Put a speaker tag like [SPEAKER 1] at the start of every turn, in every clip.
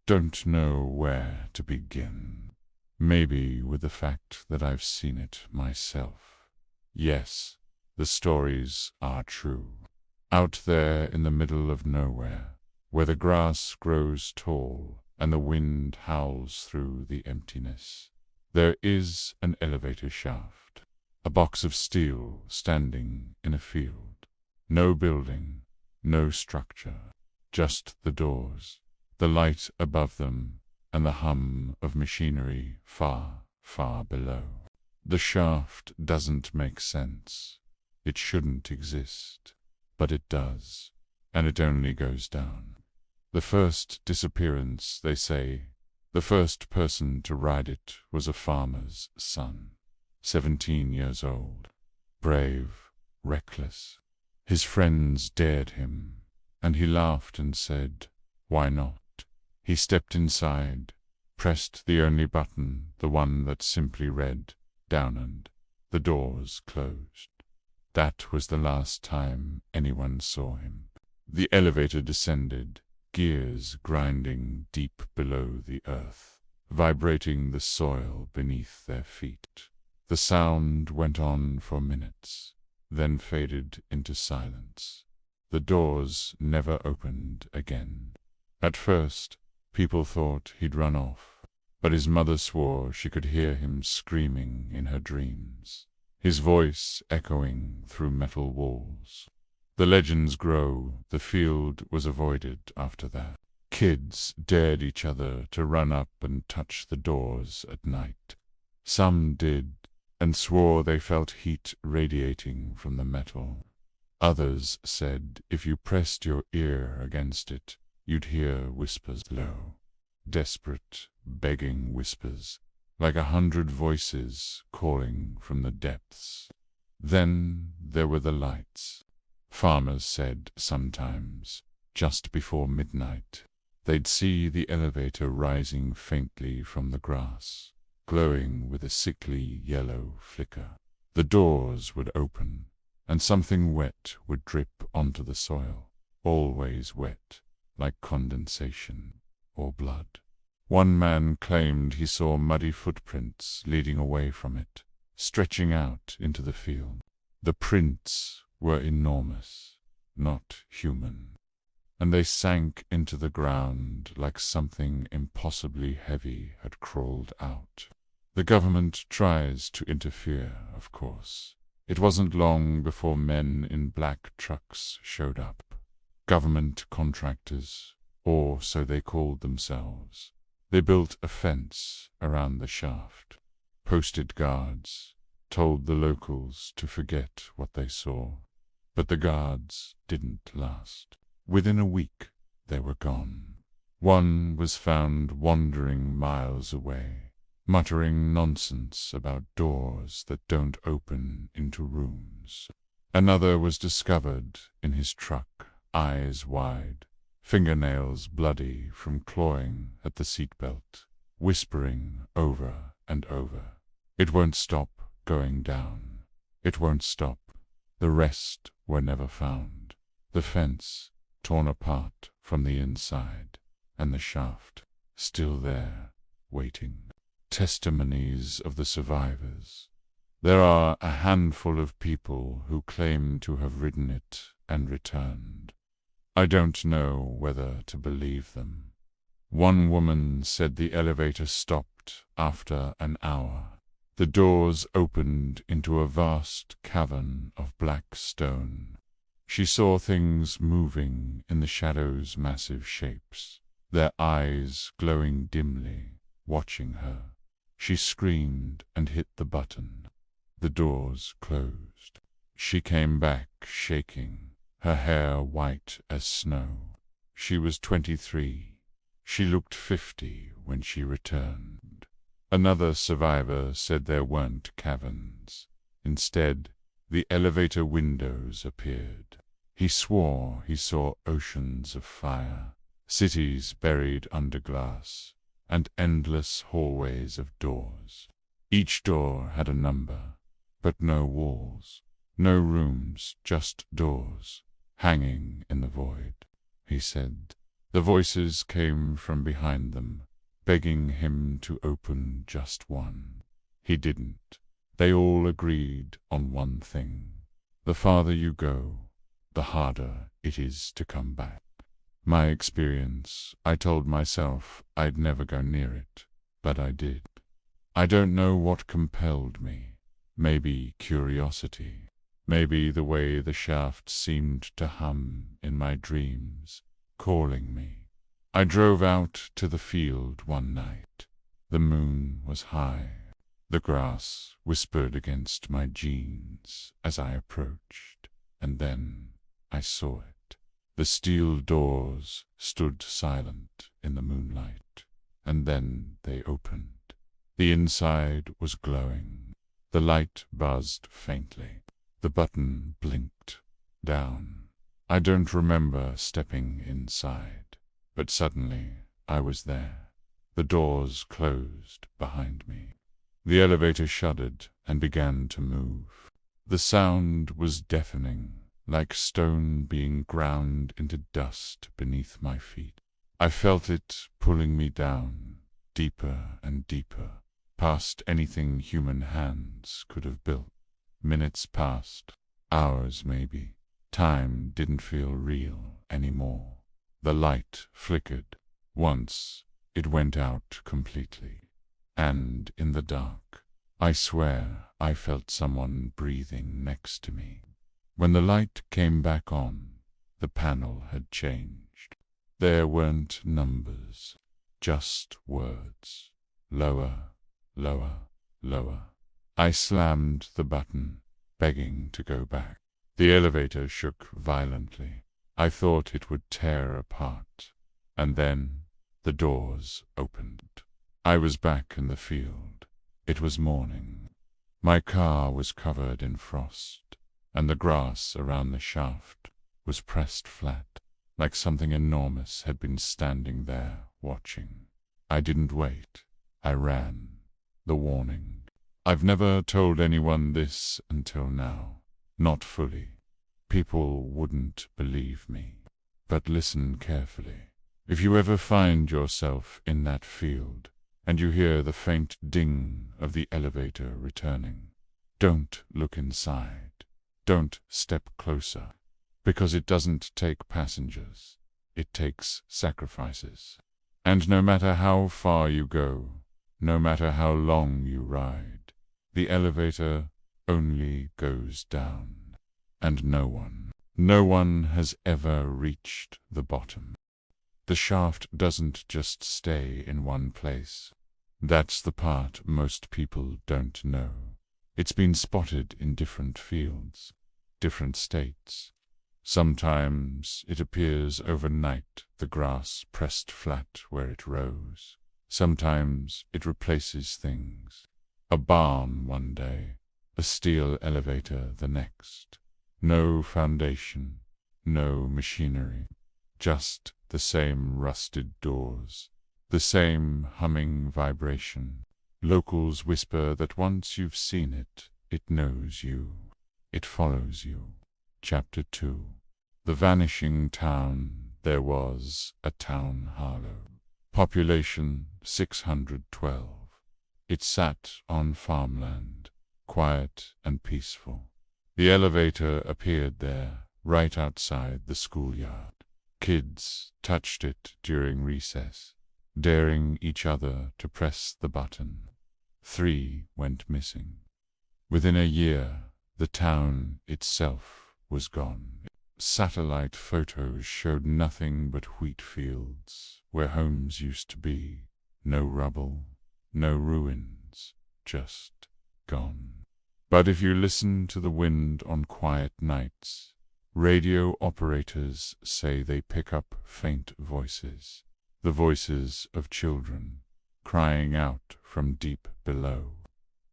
[SPEAKER 1] Don't know where to begin. Maybe with the fact that I've seen it myself. Yes, the stories are true. Out there in the middle of nowhere, where the grass grows tall and the wind howls through the emptiness, there is an elevator shaft, a box of steel standing in a field. No building, no structure, just the doors, the light above them, and the hum of machinery far, far below. The shaft doesn't make sense. It shouldn't exist, but it does, and it only goes down. The first disappearance, they say, the first person to ride it was a farmer's son, 17 years old. Brave, reckless. His friends dared him, and he laughed and said, "Why not?" He stepped inside, pressed the only button, the one that simply read, "Down," and the doors closed. That was the last time anyone saw him. The elevator descended, gears grinding deep below the earth, vibrating the soil beneath their feet. The sound went on for minutes, then faded into silence. The doors never opened again. At first, people thought he'd run off, but his mother swore she could hear him screaming in her dreams, his voice echoing through metal walls. The legends grow. The field was avoided after that. Kids dared each other to run up and touch the doors at night. Some did, and swore they felt heat radiating from the metal. Others said if you pressed your ear against it, you'd hear whispers low, desperate, begging whispers, like 100 voices calling from the depths. Then there were the lights. Farmers said sometimes, just before midnight, they'd see the elevator rising faintly from the grass, glowing with a sickly yellow flicker. The doors would open, and something wet would drip onto the soil, always wet, like condensation or blood. One man claimed he saw muddy footprints leading away from it, stretching out into the field. The prints were enormous, not human, and they sank into the ground like something impossibly heavy had crawled out. The government tries to interfere, of course. It wasn't long before men in black trucks showed up. Government contractors, or so they called themselves. They built a fence around the shaft, posted guards, told the locals to forget what they saw. But the guards didn't last. Within a week, they were gone. One was found wandering miles away, muttering nonsense about doors that don't open into rooms. Another was discovered in his truck, eyes wide, fingernails bloody from clawing at the seatbelt, whispering over and over, "It won't stop going down. It won't stop." The rest were never found. The fence torn apart from the inside, and the shaft still there, waiting. Testimonies of the survivors. There are a handful of people who claim to have ridden it and returned. I don't know whether to believe them. One woman said the elevator stopped after an hour. The doors opened into a vast cavern of black stone. She saw things moving in the shadows' massive shapes, their eyes glowing dimly, watching her. She screamed and hit the button. The doors closed. She came back shaking, her hair white as snow. She was 23. She looked 50 when she returned. Another survivor said there weren't caverns. Instead, the elevator windows appeared. He swore he saw oceans of fire, cities buried under glass, and endless hallways of doors. Each door had a number, but no walls, no rooms, just doors, hanging in the void. He said, The voices came from behind them, begging him to open just one. He didn't. They all agreed on one thing. The farther you go, the harder it is to come back. My experience, I told myself I'd never go near it, but I did. I don't know what compelled me. Maybe curiosity. Maybe the way the shaft seemed to hum in my dreams, calling me. I drove out to the field one night. The moon was high. The grass whispered against my jeans as I approached, and then I saw it. The steel doors stood silent in the moonlight, and then they opened. The inside was glowing. The light buzzed faintly. The button blinked down. I don't remember stepping inside, but suddenly I was there. The doors closed behind me. The elevator shuddered and began to move. The sound was deafening, like stone being ground into dust beneath my feet. I felt it pulling me down, deeper and deeper, past anything human hands could have built. Minutes passed, hours maybe. Time didn't feel real anymore. The light flickered. Once it went out completely. And in the dark, I swear I felt someone breathing next to me. When the light came back on, the panel had changed. There weren't numbers, just words. Lower, lower, lower. I slammed the button, begging to go back. The elevator shook violently. I thought it would tear apart. And then the doors opened. I was back in the field. It was morning. My car was covered in frost, and the grass around the shaft was pressed flat, like something enormous had been standing there watching. I didn't wait. I ran. The warning. I've never told anyone this until now. Not fully. People wouldn't believe me. But listen carefully. If you ever find yourself in that field, and you hear the faint ding of the elevator returning, don't look inside. Don't step closer, because it doesn't take passengers. It takes sacrifices. And no matter how far you go, no matter how long you ride, the elevator only goes down. And no one has ever reached the bottom. The shaft doesn't just stay in one place. That's the part most people don't know. It's been spotted in different fields, different states. Sometimes it appears overnight, the grass pressed flat where it rose. Sometimes it replaces things. A barn one day, a steel elevator the next. No foundation, no machinery, just the same rusted doors, the same humming vibration. Locals whisper that once you've seen it, it knows you. It follows you. Chapter 2. The Vanishing Town. There was a town Harlow. Population 612. It sat on farmland, quiet and peaceful. The elevator appeared there, right outside the schoolyard. Kids touched it during recess, daring each other to press the button. 3 went missing. Within a year, the town itself was gone. Satellite photos showed nothing but wheat fields, where homes used to be. No rubble, no ruins, just gone. But if you listen to the wind on quiet nights, radio operators say they pick up faint voices, the voices of children, crying out from deep below.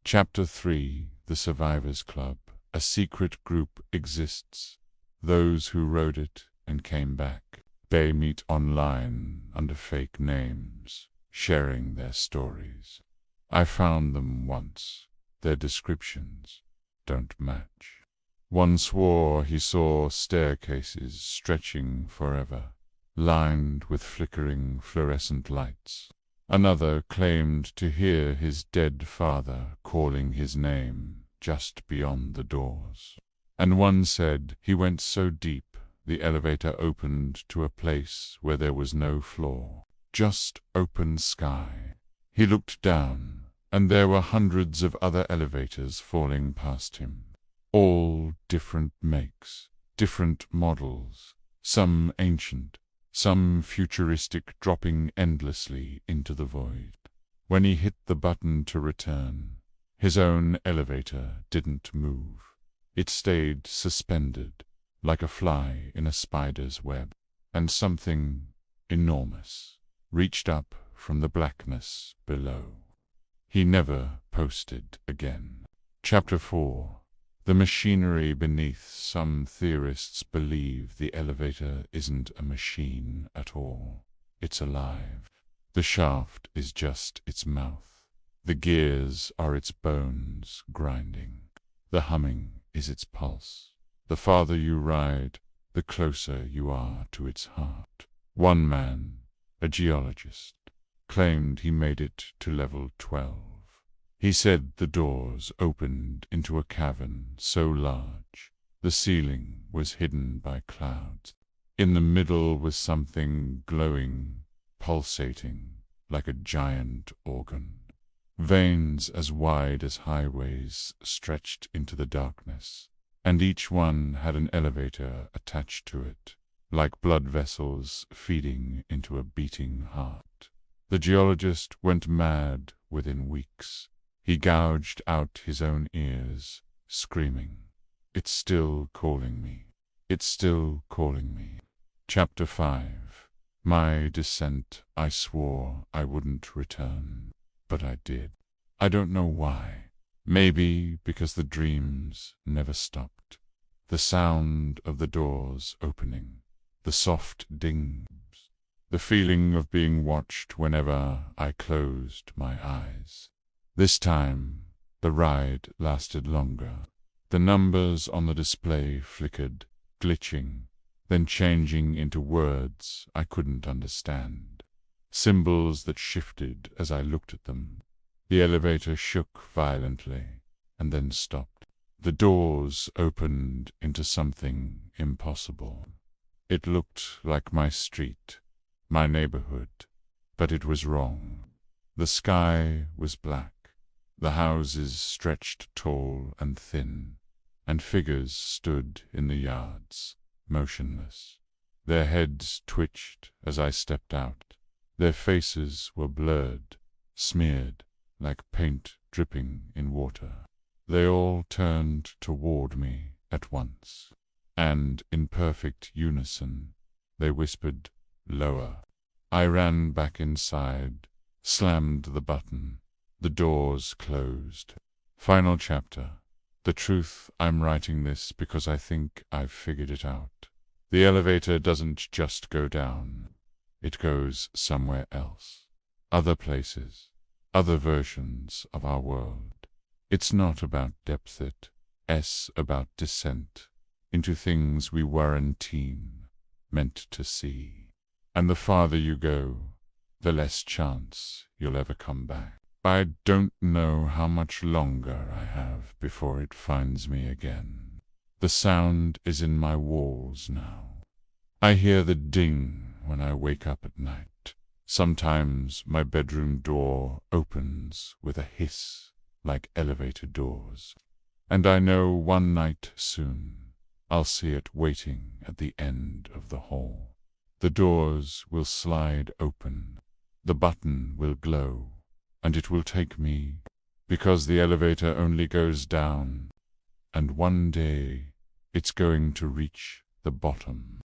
[SPEAKER 1] Chapter 3. The Survivors Club. A secret group exists. Those who rode it and came back. They meet online under fake names, sharing their stories. I found them once. Their descriptions don't match. One swore he saw staircases stretching forever, lined with flickering fluorescent lights. Another claimed to hear his dead father calling his name just beyond the doors. And one said he went so deep the elevator opened to a place where there was no floor, just open sky. He looked down, and there were hundreds of other elevators falling past him, all different makes, different models, some ancient, some futuristic, dropping endlessly into the void. When he hit the button to return, his own elevator didn't move. It stayed suspended, like a fly in a spider's web, and something enormous reached up from the blackness below. He never posted again. Chapter 4. The machinery beneath. Some theorists believe the elevator isn't a machine at all. It's alive. The shaft is just its mouth. The gears are its bones grinding. The humming is its pulse. The farther you ride, the closer you are to its heart. One man, a geologist, claimed he made it to level 12. He said the doors opened into a cavern so large the ceiling was hidden by clouds. In the middle was something glowing, pulsating like a giant organ. Veins as wide as highways stretched into the darkness, and each one had an elevator attached to it, like blood vessels feeding into a beating heart. The geologist went mad within weeks. He gouged out his own ears, screaming, "It's still calling me. It's still calling me." Chapter 5. My descent. I swore I wouldn't return, but I did. I don't know why. Maybe because the dreams never stopped. The sound of the doors opening, the soft dings, the feeling of being watched whenever I closed my eyes. This time, the ride lasted longer. The numbers on the display flickered, glitching, then changing into words I couldn't understand. Symbols that shifted as I looked at them. The elevator shook violently, and then stopped. The doors opened into something impossible. It looked like my street, my neighborhood, but it was wrong. The sky was black. The houses stretched tall and thin, and figures stood in the yards, motionless. Their heads twitched as I stepped out. Their faces were blurred, smeared, like paint dripping in water. They all turned toward me at once, and in perfect unison, they whispered, "Lower." I ran back inside, slammed the button. The doors closed. Final chapter. The truth, I'm writing this because I think I've figured it out. The elevator doesn't just go down. It goes somewhere else. Other places. Other versions of our world. It's not about depth, it's about descent into things we weren't meant to see. And the farther you go, the less chance you'll ever come back. I don't know how much longer I have before it finds me again. The sound is in my walls now. I hear the ding when I wake up at night. Sometimes my bedroom door opens with a hiss like elevator doors. And I know one night soon I'll see it waiting at the end of the hall. The doors will slide open. The button will glow. And it will take me, because the elevator only goes down, and one day it's going to reach the bottom.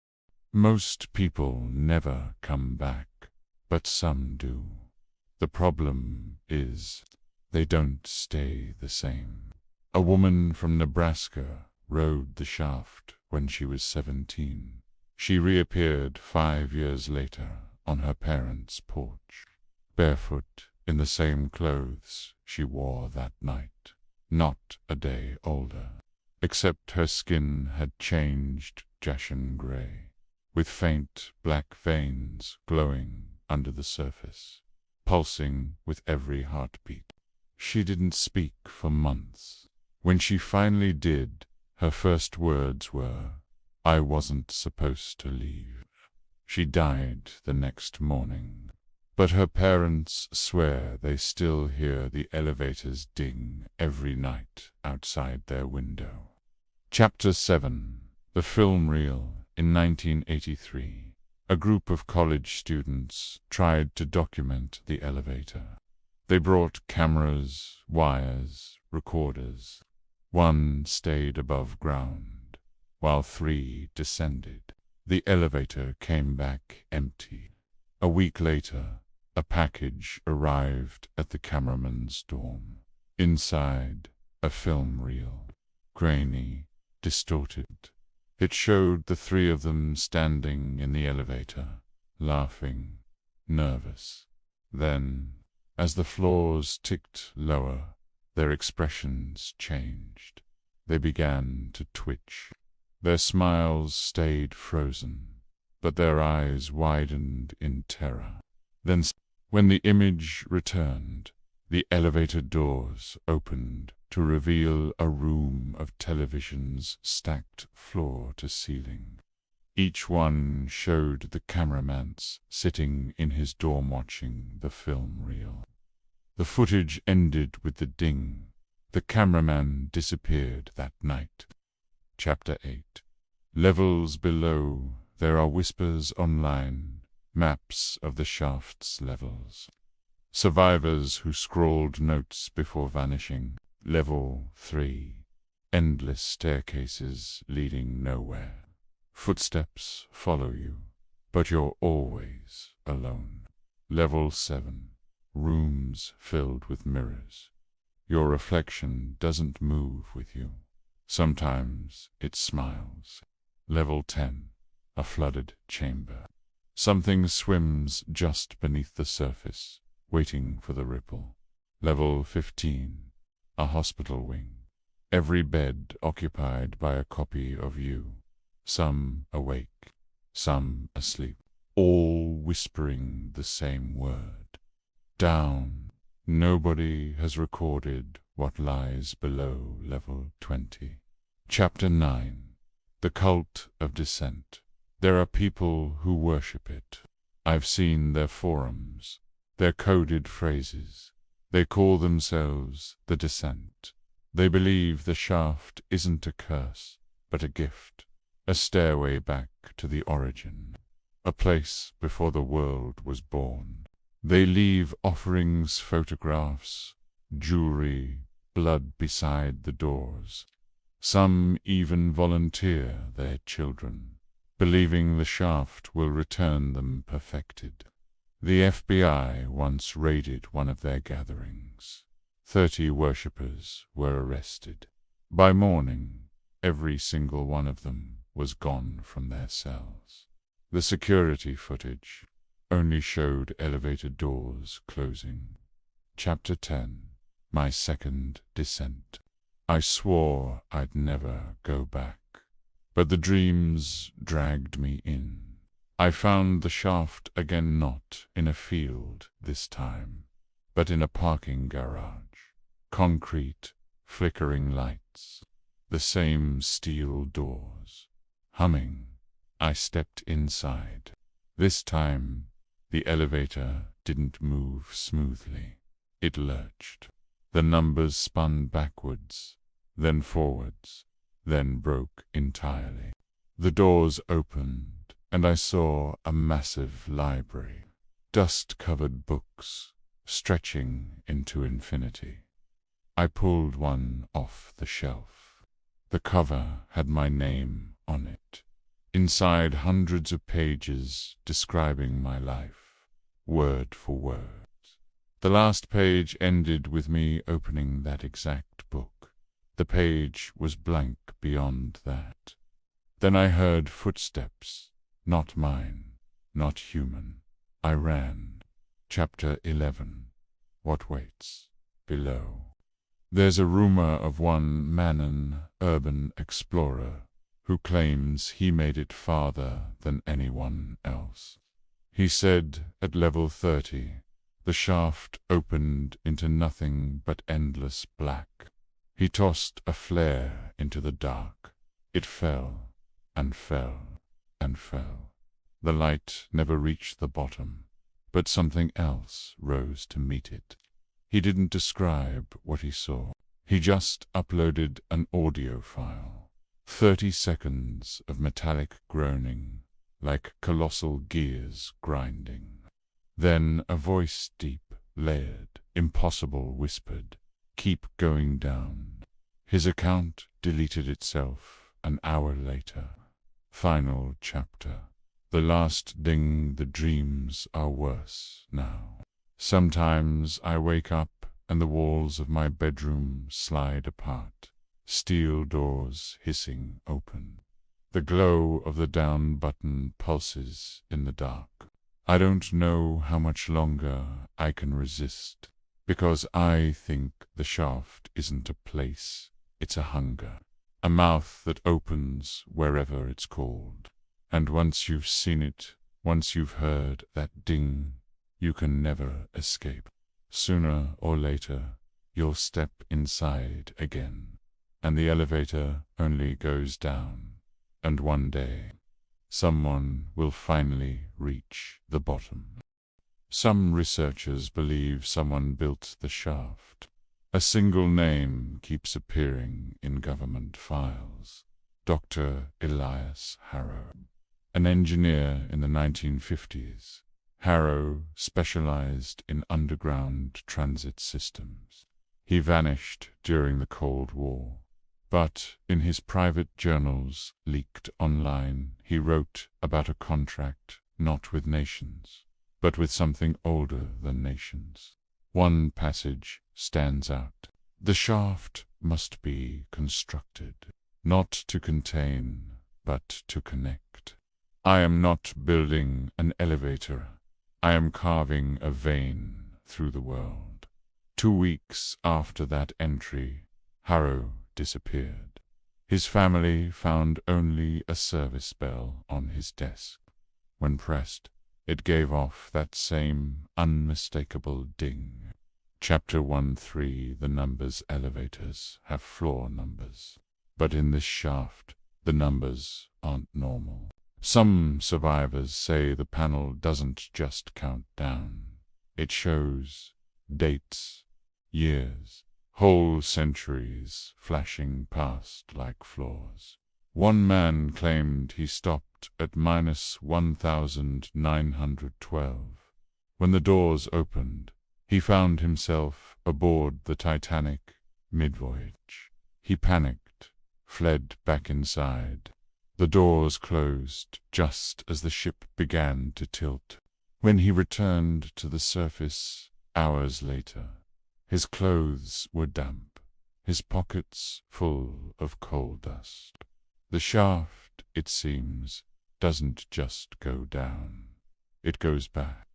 [SPEAKER 1] Most people never come back, but some do. The problem is, they don't stay the same. A woman from Nebraska rode the shaft when she was 17. She reappeared 5 years later on her parents' porch, barefoot, in the same clothes she wore that night, not a day older, except her skin had changed jashan gray. with faint black veins glowing under the surface, pulsing with every heartbeat. She didn't speak for months. When she finally did, her first words were, "I wasn't supposed to leave." She died the next morning, but her parents swear they still hear the elevators ding every night outside their window. Chapter 7. The Film Reel. In 1983, a group of college students tried to document the elevator. They brought cameras, wires, recorders. One stayed above ground, while 3 descended. The elevator came back empty. A week later, a package arrived at the cameraman's dorm. Inside, a film reel, grainy, distorted. It showed the 3 of them standing in the elevator, laughing, nervous. Then, as the floors ticked lower, their expressions changed. They began to twitch. Their smiles stayed frozen, but their eyes widened in terror. Then, when the image returned, the elevator doors opened to reveal a room of televisions stacked floor to ceiling. Each one showed the cameraman sitting in his dorm watching the film reel. The footage ended with the ding. The cameraman disappeared that night. Chapter 8. Levels below, there are whispers online, maps of the shaft's levels. Survivors who scrawled notes before vanishing. Level 3. Endless staircases leading nowhere. Footsteps follow you, but you're always alone. Level 7. Rooms filled with mirrors. Your reflection doesn't move with you. Sometimes it smiles. Level 10. A flooded chamber. Something swims just beneath the surface, waiting for the ripple. Level 15. A hospital wing. Every bed occupied by a copy of you. Some awake, some asleep, all whispering the same word. Down. Nobody has recorded what lies below level 20. Chapter 9. The Cult of Descent. There are people who worship it. I've seen their forums, their coded phrases. They call themselves the Descent. They believe the shaft isn't a curse, but a gift, a stairway back to the origin, a place before the world was born. They leave offerings, photographs, jewelry, blood beside the doors. Some even volunteer their children, believing the shaft will return them perfected. The FBI once raided one of their gatherings. 30 worshippers were arrested. By morning, every single one of them was gone from their cells. The security footage only showed elevator doors closing. Chapter 10. My second descent. I swore I'd never go back, but the dreams dragged me in. I found the shaft again, not in a field this time, but in a parking garage. Concrete, flickering lights, the same steel doors. Humming, I stepped inside. This time, the elevator didn't move smoothly. It lurched. The numbers spun backwards, then forwards, then broke entirely. The doors opened, and I saw a massive library, dust-covered books, stretching into infinity. I pulled one off the shelf. The cover had my name on it. Inside, hundreds of pages describing my life, word for word. The last page ended with me opening that exact book. The page was blank beyond that. Then I heard footsteps, not mine, not human. I ran. Chapter 11. What waits below? There's a rumor of one Manon, urban explorer, who claims he made it farther than anyone else. He said at level 30, the shaft opened into nothing but endless black. He tossed a flare into the dark. It fell, and fell, and fell. The light never reached the bottom, but something else rose to meet it. He didn't describe what he saw. He just uploaded an audio file. 30 seconds of metallic groaning, like colossal gears grinding. Then a voice deep, layered, impossible, whispered, "Keep going down." His account deleted itself an hour later. Final chapter. The last ding. The dreams are worse now. Sometimes I wake up and the walls of my bedroom slide apart, steel doors hissing open. The glow of the down button pulses in the dark. I don't know how much longer I can resist, because I think the shaft isn't a place, it's a hunger, a mouth that opens wherever it's called. And once you've seen it, once you've heard that ding, you can never escape. Sooner or later, you'll step inside again, and the elevator only goes down, and one day, someone will finally reach the bottom. Some researchers believe someone built the shaft. A single name keeps appearing in government files: Dr. Elias Harrow. An engineer in the 1950s, Harrow specialized in underground transit systems. He vanished during the Cold War, but in his private journals leaked online, he wrote about a contract not with nations, but with something older than nations. One passage stands out. The shaft must be constructed, not to contain, but to connect. I am not building an elevator. I am carving a vein through the world. 2 weeks after that entry, Harrow disappeared. His family found only a service bell on his desk. When pressed, it gave off that same unmistakable ding. Chapter 1-3. The numbers. Elevators have floor numbers. But in this shaft, the numbers aren't normal. Some survivors say the panel doesn't just count down. It shows dates, years, whole centuries flashing past like floors. One man claimed he stopped at minus 1912. When the doors opened, he found himself aboard the Titanic mid-voyage. He panicked, fled back inside. The doors closed just as the ship began to tilt. When he returned to the surface hours later, his clothes were damp, his pockets full of coal dust. The shaft, it seems, doesn't just go down. It goes back.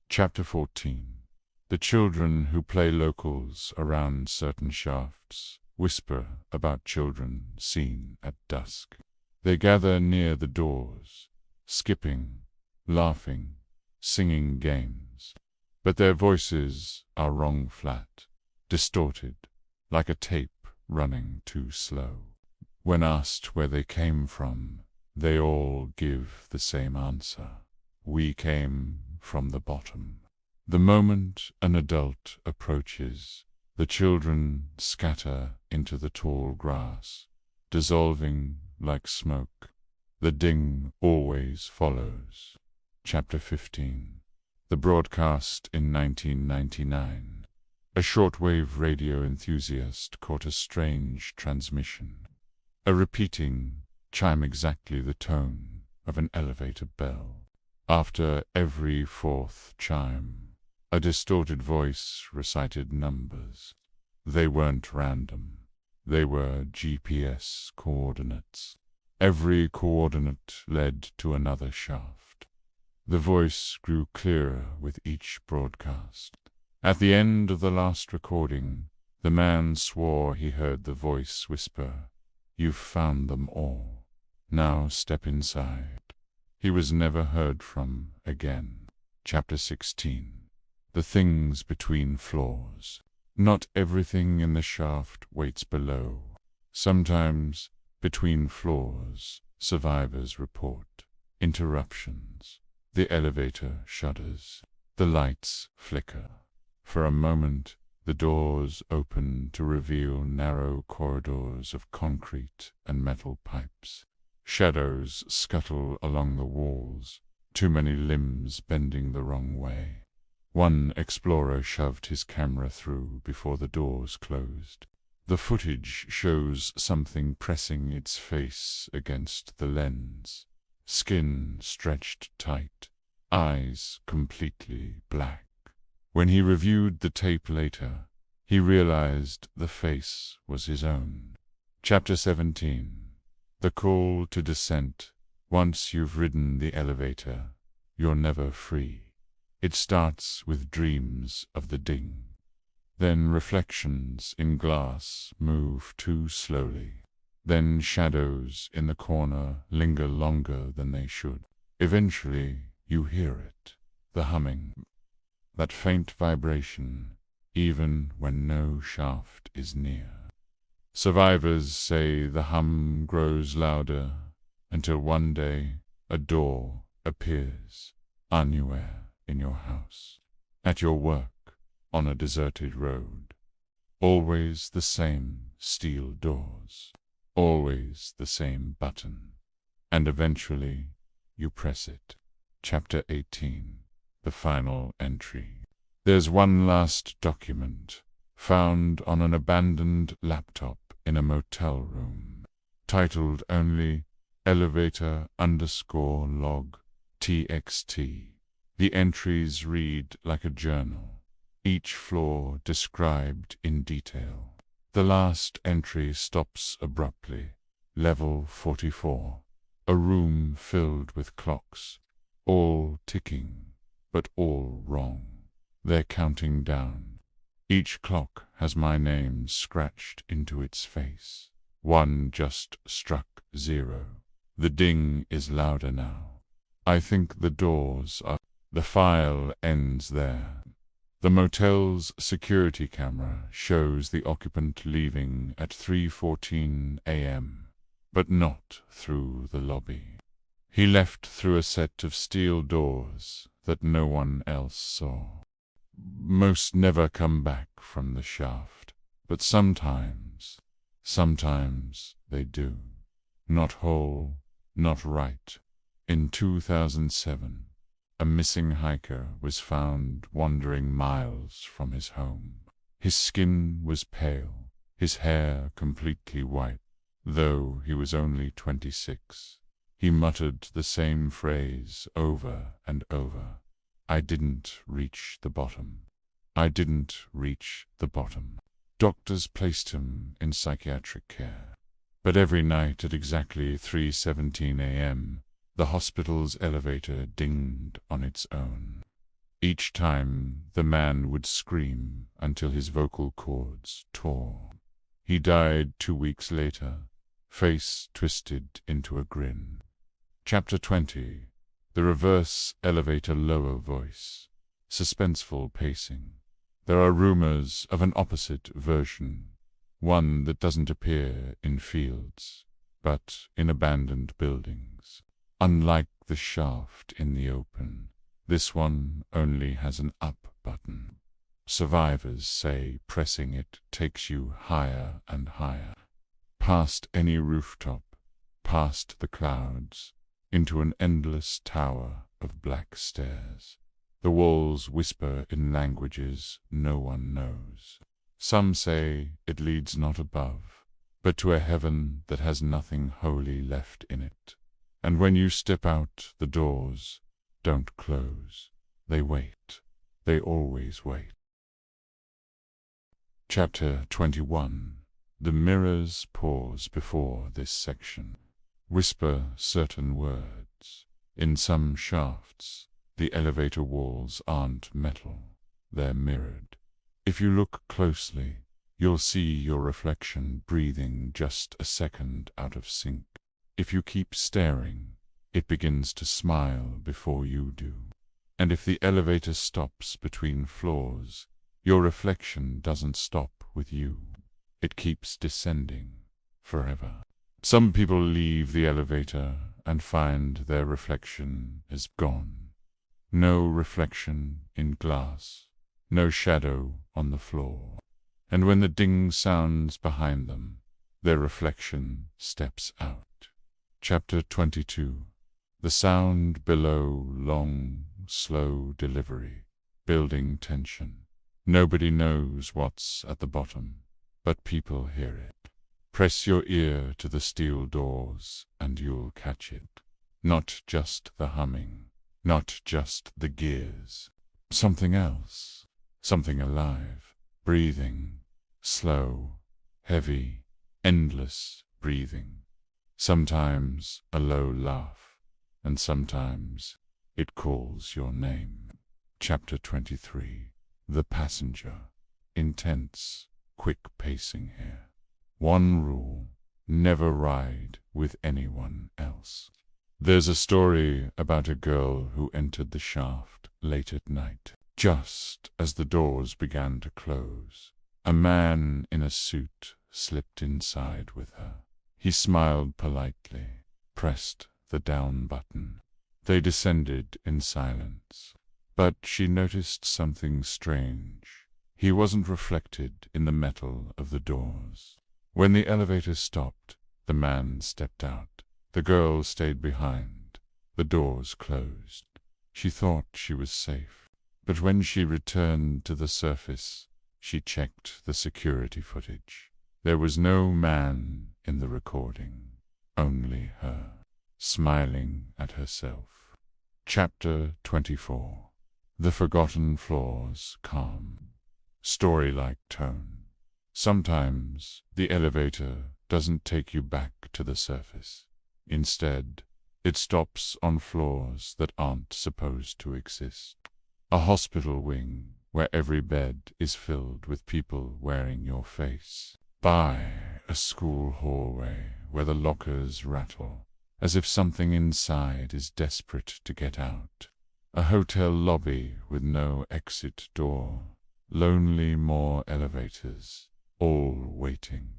[SPEAKER 1] Chapter 14. The children who play locals around certain shafts whisper about children seen at dusk. They gather near the doors, skipping, laughing, singing games. But their voices are wrong flat, distorted, like a tape running too slow. When asked where they came from, they all give the same answer: we came from the bottom. The moment an adult approaches, the children scatter into the tall grass, dissolving like smoke. The ding always follows. Chapter 15. The broadcast in 1999. A shortwave radio enthusiast caught a strange transmission. A repeating chime, exactly the tone of an elevator bell. After every fourth chime, a distorted voice recited numbers. They weren't random. They were GPS coordinates. Every coordinate led to another shaft. The voice grew clearer with each broadcast. At the end of the last recording, the man swore he heard the voice whisper, "You've found them all." Now step inside. He was never heard from again. Chapter 16. The things between floors. Not everything in the shaft waits below. Sometimes, between floors, survivors report interruptions. The elevator shudders. The lights flicker. For a moment, the doors open to reveal narrow corridors of concrete and metal pipes. Shadows scuttle along the walls, too many limbs bending the wrong way. One explorer shoved his camera through before the doors closed. The footage shows something pressing its face against the lens. Skin stretched tight, eyes completely black. When he reviewed the tape later, he realized the face was his own. Chapter 17. The call to descent. Once you've ridden the elevator, you're never free. It starts with dreams of the ding. Then reflections in glass move too slowly. Then shadows in the corner linger longer than they should. Eventually, you hear it, the humming, that faint vibration, even when no shaft is near. Survivors say the hum grows louder until one day a door appears unaware in your house, at your work, on a deserted road. Always the same steel doors, always the same button, and eventually you press it. Chapter 18. The final entry. There's one last document, found on an abandoned laptop in a motel room, titled only elevator_log txt. The entries read like a journal, each floor described in detail. The last entry stops abruptly. Level 44. A room filled with clocks, all ticking, but all wrong. They're counting down. Each clock has my name scratched into its face. One just struck 0. The ding is louder now. I think the doors are... The file ends there. The motel's security camera shows the occupant leaving at 3:14 a.m., but not through the lobby. He left through a set of steel doors that no one else saw. Most never come back from the shaft, but sometimes they do. Not whole, not right. In 2007, a missing hiker was found wandering miles from his home. His skin was pale, his hair completely white, though he was only 26. He muttered the same phrase over and over. I didn't reach the bottom. I didn't reach the bottom. Doctors placed him in psychiatric care. But every night at exactly 3:17 a.m., the hospital's elevator dinged on its own. Each time, the man would scream until his vocal cords tore. He died 2 weeks later, face twisted into a grin. Chapter 20. The reverse elevator lower voice. Suspenseful pacing. There are rumors of an opposite version, one that doesn't appear in fields, but in abandoned buildings. Unlike the shaft in the open, this one only has an up button. Survivors say pressing it takes you higher and higher, past any rooftop, past the clouds, into an endless tower of black stairs. The walls whisper in languages no one knows. Some say it leads not above, but to a heaven that has nothing holy left in it. And when you step out, the doors don't close. They wait. They always wait. Chapter 21. The mirrors pause before this section. Whisper certain words. In some shafts, the elevator walls aren't metal. They're mirrored. If you look closely, you'll see your reflection breathing just a second out of sync. If you keep staring, it begins to smile before you do. And if the elevator stops between floors, your reflection doesn't stop with you. It keeps descending forever. Some people leave the elevator and find their reflection is gone. No reflection in glass, no shadow on the floor. And when the ding sounds behind them, their reflection steps out. Chapter 22. The sound below, long, slow delivery, building tension. Nobody knows what's at the bottom, but people hear it. Press your ear to the steel doors and you'll catch it. Not just the humming, not just the gears. Something else, something alive, breathing, slow, heavy, endless breathing. Sometimes a low laugh, and sometimes it calls your name. Chapter 23. The passenger. Intense, quick pacing here. One rule: never ride with anyone else. There's a story about a girl who entered the shaft late at night. Just as the doors began to close, a man in a suit slipped inside with her. He smiled politely, pressed the down button. They descended in silence. But she noticed something strange. He wasn't reflected in the metal of the doors. When the elevator stopped, the man stepped out. The girl stayed behind. The doors closed. She thought she was safe. But when she returned to the surface, she checked the security footage. There was no man in the recording, only her, smiling at herself. Chapter 24. The forgotten floors. Calm, story-like tone. Sometimes the elevator doesn't take you back to the surface. Instead, it stops on floors that aren't supposed to exist. A hospital wing where every bed is filled with people wearing your face. By a school hallway where the lockers rattle, as if something inside is desperate to get out. A hotel lobby with no exit door. Lonely more elevators, all waiting.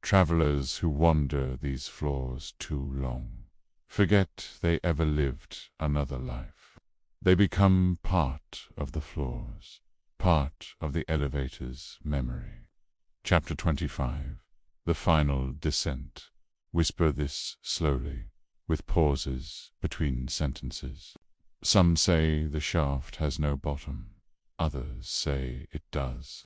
[SPEAKER 1] Travelers who wander these floors too long. Forget they ever lived another life. They become part of the floors, part of the elevator's memory. Chapter 25. The final descent. Whisper this slowly, with pauses between sentences. Some say the shaft has no bottom. Others say it does.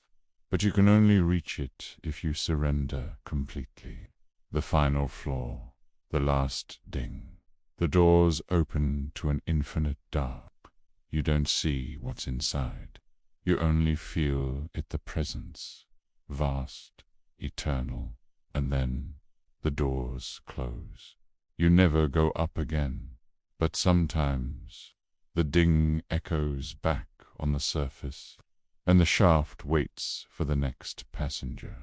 [SPEAKER 1] But you can only reach it if you surrender completely. The final floor. The last ding. The doors open to an infinite dark. You don't see what's inside. You only feel it, the presence. Vast, eternal. And then the doors close. You never go up again. But sometimes the ding echoes back on the surface, and the shaft waits for the next passenger.